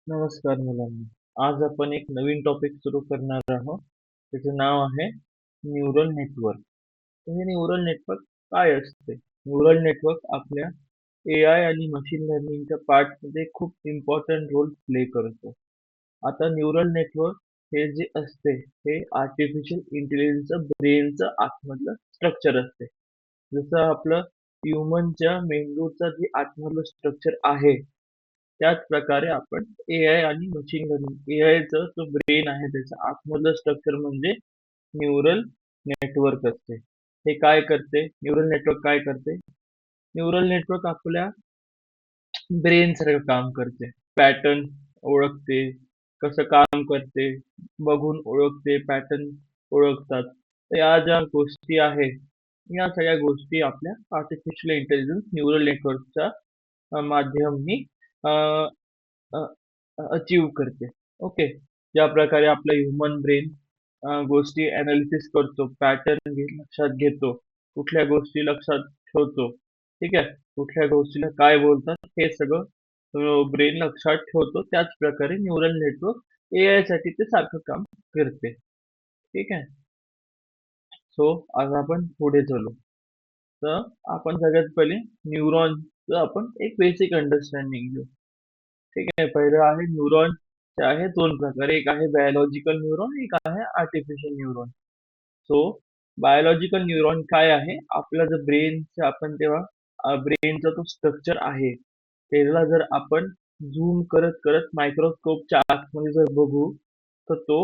नमस्कार मुलांनो. आज आपण एक नवीन टॉपिक सुरू करणार आहोत. त्याचे नाव आहे न्यूरल नेटवर्क. तर हे न्यूरल नेटवर्क काय असते? न्यूरल नेटवर्क आपल्या एआय आणि मशीन लर्निंगच्या पार्टमध्ये खूप इम्पॉर्टंट रोल प्ले करतो. आता न्यूरल नेटवर्क हे जे असते हे आर्टिफिशियल इंटेलिजन्सचं ब्रेनचं आतमधलं स्ट्रक्चर असते. जसं आपलं ह्युमनच्या मेंदूचं जे आतमधलं स्ट्रक्चर आहे, त्याच प्रकारे आपण एआय आणि मशीन लर्निंग एआयचं जो ब्रेन आहे त्याचं आतमधलं स्ट्रक्चर म्हणजे न्यूरल नेटवर्क असते. हे काय करते? न्यूरल नेटवर्क काय करते? न्यूरल नेटवर्क आपल्या ब्रेन सारखं काम करते. पॅटर्न ओळखते, कसं काम करते, बघून ओळखते, पॅटर्न ओळखतात. तर या ज्या गोष्टी आहेत, या सगळ्या गोष्टी आपल्या आर्टिफिशियल इंटेलिजन्स न्यूरल नेटवर्कच्या माध्यमाने अचीव करते. ओके. ज्या प्रकारे आपलं ह्युमन ब्रेन गोष्टी ॲनालिसिस करतो, पॅटर्न लक्षात घेतो, कुठल्या गोष्टी लक्षात ठेवतो, ठीक आहे. कुठल्या गोष्टीला काय बोलतात हे सगळं ब्रेन लक्षात ठेवतो. त्याच प्रकारे न्यूरल नेटवर्क एआय साठी ते सारखं काम करते. ठीक आहे. सो आज आपण पुढे चलू. तर आपण सगळ्यात पहिले न्यूरॉनचं आपण एक बेसिक अंडरस्टँडिंग घेऊ. ठीक आहे. पहिलं आहे न्यूरॉन. ते आहे दोन प्रकार. एक आहे बायोलॉजिकल न्यूरॉन, एक आहे artificial neuron. So biological neuron काय आहे? आपला जो ब्रेनचा आपण तेव्हा ब्रेनचा तो स्ट्रक्चर आहे, त्याला जर आपण झूम करत करत मायक्रोस्कोपच्या आतमध्ये जर बघू, तर तो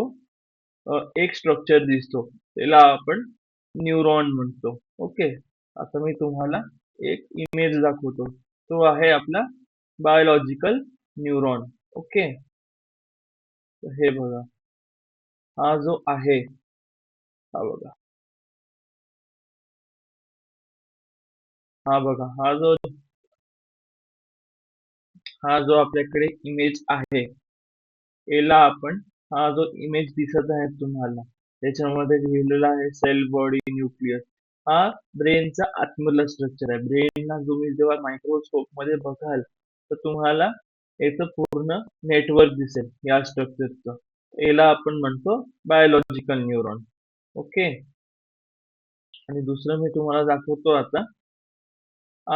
एक स्ट्रक्चर दिसतो. त्याला आपण न्यूरॉन म्हणतो. ओके. आता मी तुम्हाला एक इमेज दाखवतो. तो आहे आपला बायोलॉजिकल न्यूरॉन. ओके. हे बघा. हा जो आहे, हा बघा. हा बघा. हा जो आपल्याकडे इमेज आहे, याला आपण हा जो इमेज दिसत आहे तुम्हाला, त्याच्यामध्ये लिहिलेला आहे सेल बॉडी न्यूक्लियस. हा ब्रेनचा आतमधला स्ट्रक्चर आहे. ब्रेनला तुम्ही जेव्हा मायक्रोस्कोप मध्ये बघाल, तर तुम्हाला याचं पूर्ण नेटवर्क दिसेल या स्ट्रक्चरचं. याला आपण म्हणतो बायोलॉजिकल न्यूरॉन. ओके. आणि दुसरं मी तुम्हाला दाखवतो आता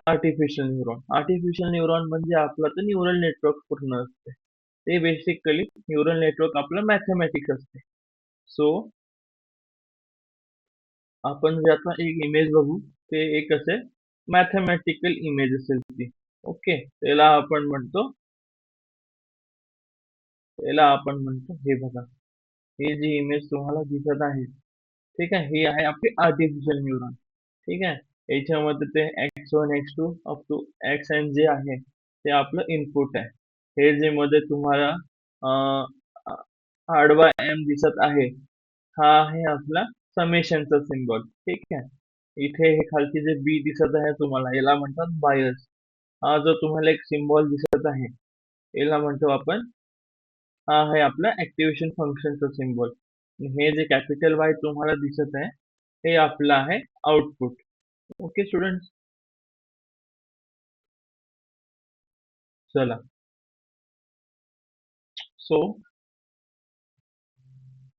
आर्टिफिशियल न्यूरॉन. आर्टिफिशियल न्यूरॉन म्हणजे आपलं तर न्यूरल नेटवर्क पूर्ण असते. ते बेसिकली न्यूरल नेटवर्क आपलं मॅथमॅटिक्स असते. सो आपण जे आता एक इमेज बघू, ते एक असे मॅथमॅटिकल इमेज असेल ती. ओके. त्याला आपण म्हणतो हे बघा. ही जी इमेज तुम्हाला दिसत आहे, ठीक आहे, ही आहे आपली आर्टिफिशियल न्यूरॉन. ठीक आहे. याच्यामध्ये ते X1, X2 up to Xn जे आहे, ते आपलं इनपुट आहे. हे जे मध्ये तुम्हाला अं, आडवा एम दिसत आहे, हा आहे आपला समेशनचा सिम्बॉल. ठीक आहे. इथे हे खालती जे बी दिसत आहे तुम्हाला, याला म्हणतात बायस. हा जो तुम्हाला एक सिम्बॉल दिसत आहे, याला म्हणतो आपण, हा आहे आपला ऍक्टिव्हेशन फंक्शनचा सिम्बॉल. हे जे कॅपिटल वाय तुम्हाला दिसत आहे, हे आपलं आहे आउटपुट. Okay students. चला. सो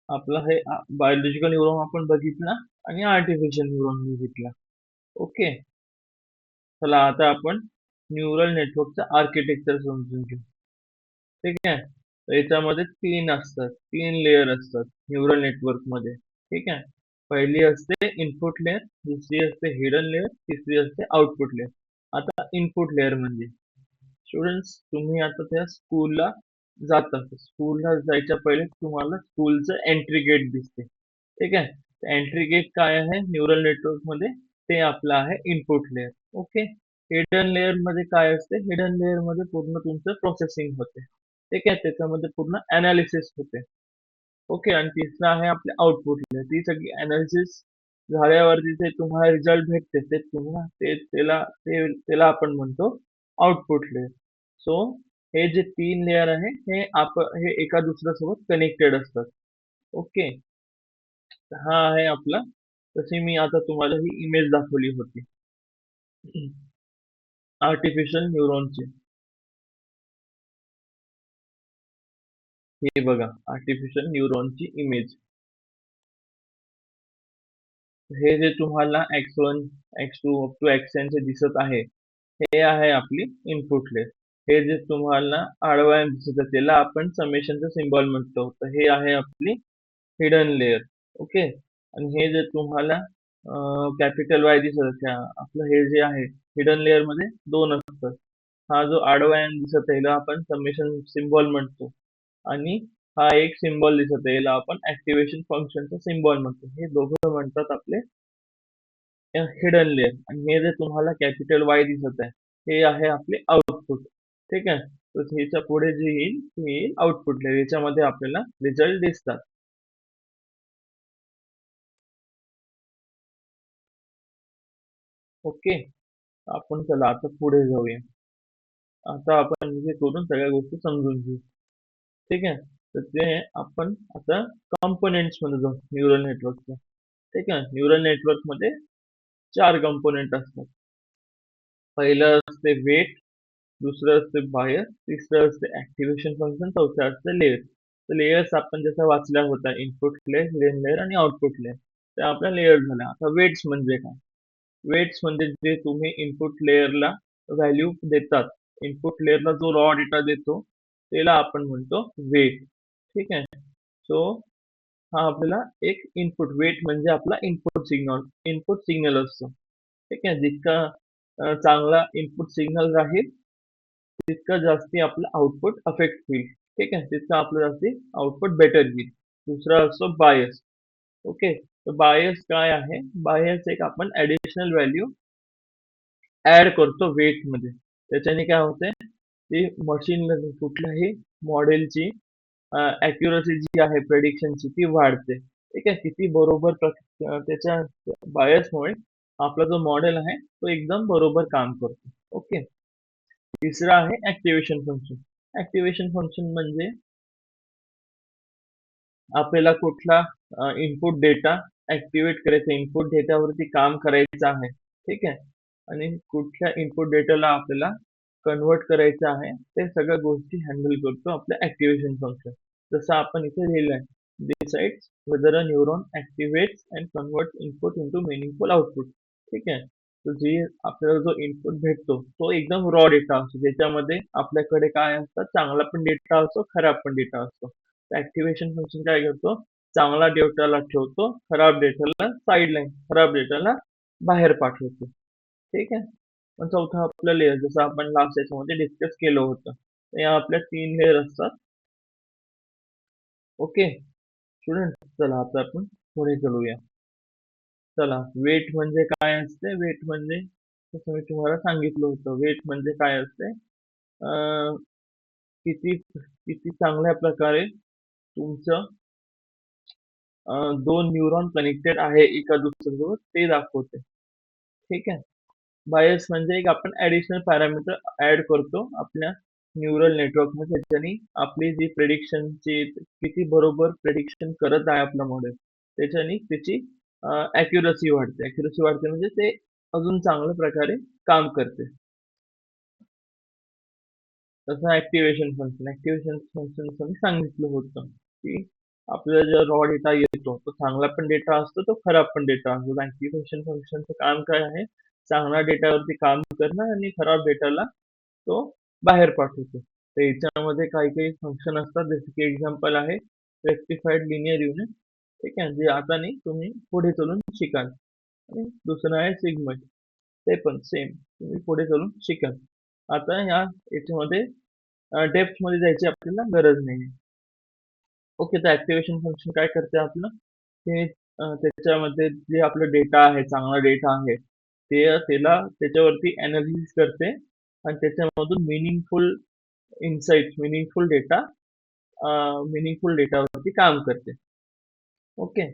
आपलं हे बायोलॉजिकल न्यूरॉन आपण बघितला आणि आर्टिफिशियल न्यूरॉन बघितला. ओके. चला आता आपण न्यूरल नेटवर्कचं आर्किटेक्चर समजून घेऊ. ठीक आहे. तर याच्यामध्ये तीन लेयर असतात न्यूरल नेटवर्क मध्ये. ठीक आहे. पहिली असते इनपुट लेयर, दुसरी असते हिडन लेयर, तिसरी असते आउटपुट लेयर. आता इनपुट लेयर म्हणजे, स्टुडंट्स तुम्ही आता त्या स्कूलला जाता. स्कूलला जायच्या पहिले तुम्हाला स्कूलचं एंट्री गेट दिसते. ठीक आहे. एंट्री गेट काय आहे न्यूरल नेटवर्क मध्ये? ते आपलं आहे input layer. Okay. Hidden layer मध्ये काय असते? हिडन लेयर मध्ये पूर्ण तुमचं प्रोसेसिंग होते. ठीक आहे. त्याच्यामध्ये पूर्ण अनालिसिस होते. ओके. आणि तिसरं आहे आपले आउटपुट लेयर. ती सगळी अनालिसिस झाल्यावरती ते तुम्हाला रिझल्ट भेटते, ते तुम्हाला त्याला आपण म्हणतो आउटपुट लेयर. सो हे जे तीन लेयर आहे, हे एका दुसऱ्यासोबत कनेक्टेड असतात. ओके. हा आहे आपला, तशी मी आता तुम्हाला ही इमेज दाखवली होती आर्टिफिशियल न्यूरॉनची. हे बघा आर्टिफिशियल न्यूरॉनची इमेज. हे जे तुम्हाला x1, x2 up to xn चे दिसत आहे, हे आहे आपली इनपुट लेयर. हे जे तुम्हाला आडव्याने दिसत आहे त्याला आपण समेशनचा सिम्बॉल म्हणतो. तर हे आहे आपली हिडन लेयर. ओके. आणि हे जे तुम्हाला कॅपिटल वाय दिसत आहे, आपलं हे जे आहे हिडन लेयर मध्ये दोन असतात. हा जो आडवा याने दिसत आहे याला आपण समेशन सिम्बॉल म्हणतो. आणि हा एक सिम्बॉल दिसत आहे याला आपण ऍक्टिव्हेशन फंक्शनचा सिम्बॉल म्हणतो. हे दोघं म्हणतात आपले हिडन लेयर. आणि हे जे तुम्हाला कॅपिटल वाय दिसत आहे हे आहे आपले आउटपुट. ठीक आहे. तर ह्याच्या पुढे जे येईल ते येईल आउटपुट लेयर. याच्यामध्ये आपल्याला रिझल्ट दिसतात. ओके. आपण चला आता पुढे जाऊया. आता आपण हे करून सगळ्या गोष्टी समजून घेऊ. ठीक आहे. तर ते आपण आता कंपोनेंट्स मध्ये जाऊ न्यूरल नेटवर्कच्या. ठीक आहे. न्यूरल नेटवर्क मध्ये 4 कंपोनेंट असतात. पहिलं असते वेट, दुसरं असते बायस, तिसरं असते ऍक्टिव्हेशन फंक्शन, चौथं असते लेयर. तर लेयर्स आपण जसं वाचल्या होत्या इनपुट लेयर, हिडन लेयर आणि आउटपुट लेयर. त्या आपल्या लेयर झाल्या. आता वेट्स म्हणजे काय? वेट्स म्हणजे जे तुम्ही इनपुट लेयरला व्हॅल्यू देतात. इनपुट लेयरला जो रॉ डेटा देतो त्याला आपण म्हणतो वेट. ठीक आहे. सो हा आपल्याला एक इनपुट वेट म्हणजे आपला इनपुट सिग्नल असतो. ठीक आहे. जितका चांगला इनपुट सिग्नल राहील तितकं जास्ती आपलं आउटपुट अफेक्ट होईल. ठीक आहे. तितकं आपलं जास्ती आउटपुट बेटर येईल. दुसरा असतो बायस. ओके. तर बायस काय आहे? बायस एक आपण ऍडिशनल व्हॅल्यू ऍड करतो वेट मध्ये. त्याच्याने काय होते ती मशीन लर्निंग कुठल्याही मॉडेलची अॅक्युरसी जी आहे प्रेडिक्शनची ती वाढते. ठीक आहे. किती बरोबर त्याच्या बायसमुळे आपला जो मॉडेल आहे तो एकदम बरोबर काम करतो. ओके. तिसरं आहे ऍक्टिव्हेशन फंक्शन. ऍक्टिव्हेशन फंक्शन म्हणजे आपल्याला कुठला इनपुट डेटा ऍक्टिव्हेट करायचा, इनपुट डेटावरती काम करायचं आहे. ठीक आहे. आणि कुठल्या इनपुट डेटाला आपल्याला कन्वर्ट करायचं आहे ते सगळ्या गोष्टी हँडल करतो आपलं ऍक्टिव्हेशन फंक्शन. जसं आपण इथे लिहिलं आहे, decides whether a neuron activates and converts input into meaningful output. ठीक आहे. तर जे आपल्याला जो इनपुट भेटतो तो एकदम रॉ डेटा असतो. ज्याच्यामध्ये आपल्याकडे काय असतं, चांगला पण डेटा असतो, खराब पण डेटा असतो. ऍक्टिव्हेशन फंक्शन काय करतो, चांगला डेटाला ठेवतो, खराब डेटाला साईडलाईन, खराब डेटाला बाहेर पाठवतो. ठीक आहे. पण चौथा आपला लेयर जसं आपण लास्ट याच्यामध्ये डिस्कस केलं होतं. तर या आपल्या 3 लेयर असतात. ओके. स्टुडंट चला आता आपण पुढे चलूया. चला वेट म्हणजे काय असते? वेट म्हणजे जसं मी तुम्हाला सांगितलं होतं, वेट म्हणजे काय असते? अं, किती किती चांगल्या प्रकारे तुमचं दोन न्यूरॉन कनेक्टेड आहे एका दुसऱ्यासोबत ते दाखवते. ठीक आहे. बायस म्हणजे एक आपण ऍडिशनल पॅरामीटर ऍड करतो आपल्या न्यूरल नेटवर्क मध्ये, ज्याच्याने आपली जी प्रेडिक्शनची किती बरोबर प्रेडिक्शन करत आहे आपलं मॉडेल त्याच्याने त्याची अॅक्युरसी वाढते. अॅक्युरसी वाढते म्हणजे ते अजून चांगल्या प्रकारे काम करते. तसं ऍक्टिव्हेशन फंक्शन मी सांगितलं होतं की आपल्याला जेव्हा रॉ डेटा येतो तो चांगला पण डेटा असतो, तो खराब पण डेटा असतो. ऍक्टिव्हेशन फंक्शनचं काम काय आहे? चांगल्या डेटावरती काम करणं आणि खराब डेटाला तो बाहेर पाठवतो. तर याच्यामध्ये काही काही फंक्शन असतात, जसे की एक्झाम्पल आहे रेक्टिफाईड लिनियर युनिट. ठीक आहे. जे आता नाही तुम्ही पुढे चलून शिकाल. आणि दुसरं आहे सिगमेंट. ते पण सेम तुम्ही पुढे चलून शिकाल. आता याच्यामध्ये डेप्थ मध्ये जायची आपल्याला गरज नाही. ओके. तर ऍक्टिव्हेशन फंक्शन काय करते आपलं, ते त्याच्यामध्ये जे आपलं डेटा आहे, चांगला डेटा आहे, ते त्याला त्याच्यावरती अनालिसिस करते आणि त्याच्यामधून मिनिंगफुल डेटावरती काम करते. ओके.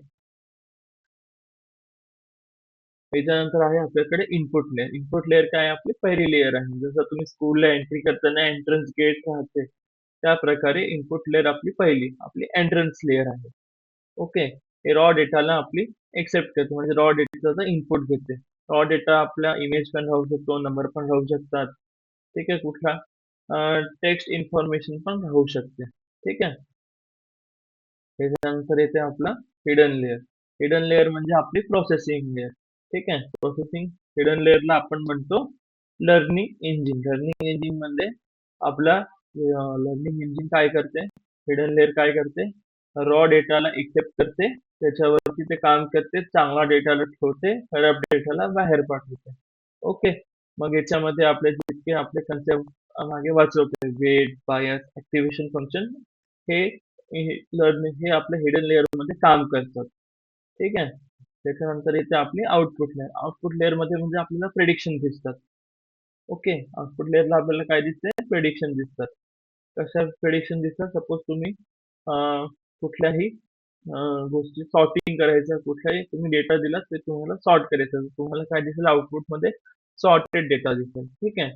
त्याच्यानंतर आहे आपल्याकडे इनपुट लेयर. इनपुट लेयर काय आहे? आपली पहिली लेयर आहे. जसं तुम्ही स्कूलला एंट्री करताना एंट्रन्स गेट राहते, त्या प्रकारे इनपुट लेयर आपली पहिली आपली एंट्रन्स लेयर आहे. ओके. हे रॉ डेटाला आपली एक्सेप्ट करते, म्हणजे रॉ डेटाचा इनपुट घेते. रॉ डेटा आपला इमेज पण राहू शकतो, नंबर पण राहू शकतात. ठीक आहे. कुठला टेक्स्ट इन्फॉर्मेशन पण राहू शकते. ठीक आहे. त्याच्यानंतर येते आपला हिडन लेअर. हिडन लेअर म्हणजे आपली प्रोसेसिंग लेअर. ठीक आहे. प्रोसेसिंग हिडन लेअरला आपण म्हणतो लर्निंग इंजिन. लर्निंग इंजिन मध्ये आपला लर्निंग इंजिन काय करते, हिडन लेअर काय करते, रॉ डेटाला एक्सेप्ट करते, त्याच्यावरती ते काम करते, चांगला डेटाला ठेवते, खराब डेटाला बाहेर पाठवते. ओके. मग याच्यामध्ये आपले जितके आपले कन्सेप्ट मागे वाचले होते, वेट, बायस, ऍक्टिव्हेशन फंक्शन, हे लर्निंग हे आपल्या हिडन लेअर मध्ये काम करतात. ठीक आहे. त्याच्यानंतर इथे आपली आउटपुट लेअर. आउटपुट लेअर मध्ये म्हणजे आपल्याला प्रेडिक्शन दिसतात. ओके. आउटपुट लेअरला आपल्याला काय दिसते, प्रेडिक्शन दिसतात. कशा प्रेडिक्शन दिसतात, सपोज तुम्ही कुठल्याही गोष्टी सॉर्टिंग करायचं, कुठल्याही तुम्ही डेटा दिला ते तुम्हाला सॉर्ट करायचं, तुम्हाला काय दिसेल आउटपुट मध्ये, सॉर्टेड डेटा दिसेल. ठीक आहे.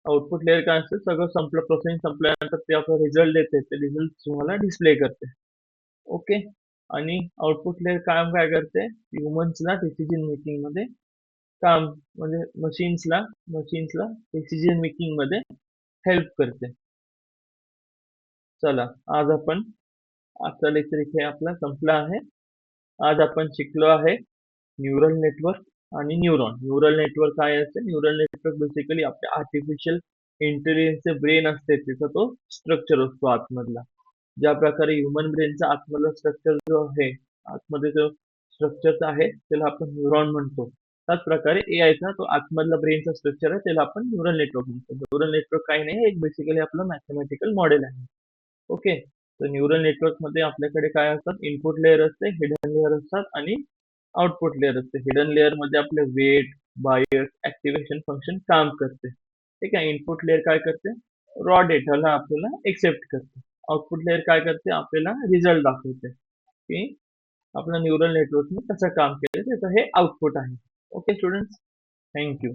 आउटपुट लेअर काय असतं, सगळं संपलं, प्रोसेसिंग संपल्यानंतर ते आपलं रिझल्ट देते, ते रिझल्ट तुम्हाला डिस्प्ले करते. ओके. आणि आउटपुट लेअर काम काय करते, ह्युमन्सला डिसिजन मेकिंग मध्ये काम, म्हणजे मशीन्सला डिसिजन मेकिंग मध्ये हेल्प करते. चला, आज आपण आजचा लेक्चर इथे आपला संपला आहे. आज आपण शिकलो आहे न्यूरल नेटवर्क आणि न्यूरॉन. न्यूरल नेटवर्क काय असते, न्यूरल नेटवर्क बेसिकली आपल्या आर्टिफिशियल इंटेलिजन्सचे ब्रेन असते, त्याचा तो स्ट्रक्चर असतो आतमधला. ज्या प्रकारे ह्युमन ब्रेनचा आतमधला स्ट्रक्चर जो आहे, आतमध्ये जो स्ट्रक्चर आहे त्याला आपण न्यूरॉन म्हणतो. त्याच प्रकारे एआयचा तो आतमधला ब्रेनचा स्ट्रक्चर आहे, त्याला आपण न्यूरल नेटवर्क म्हणतो. न्यूरल नेटवर्क काही नाही, एक बेसिकली आपलं मॅथमॅटिकल मॉडेल आहे. ओके. तर न्यूरल नेटवर्क मध्ये आपल्याकडे काय असतात, इनपुट लेअर असते, हिडन लेअर असतात आणि आउटपुट लेअर असते. हिडन लेअर मध्ये आपले वेट, बायस, ऍक्टिव्हेशन फंक्शन काम करते. ठीक आहे. इनपुट लेअर काय करते, रॉ डेटाला आपल्याला एक्सेप्ट करते. आउटपुट लेअर काय करते, आपल्याला रिझल्ट दाखवते की आपल्या न्यूरल नेटवर्कने कसं काम केलं, त्याचं हे आउटपुट आहे. Okay students, thank you.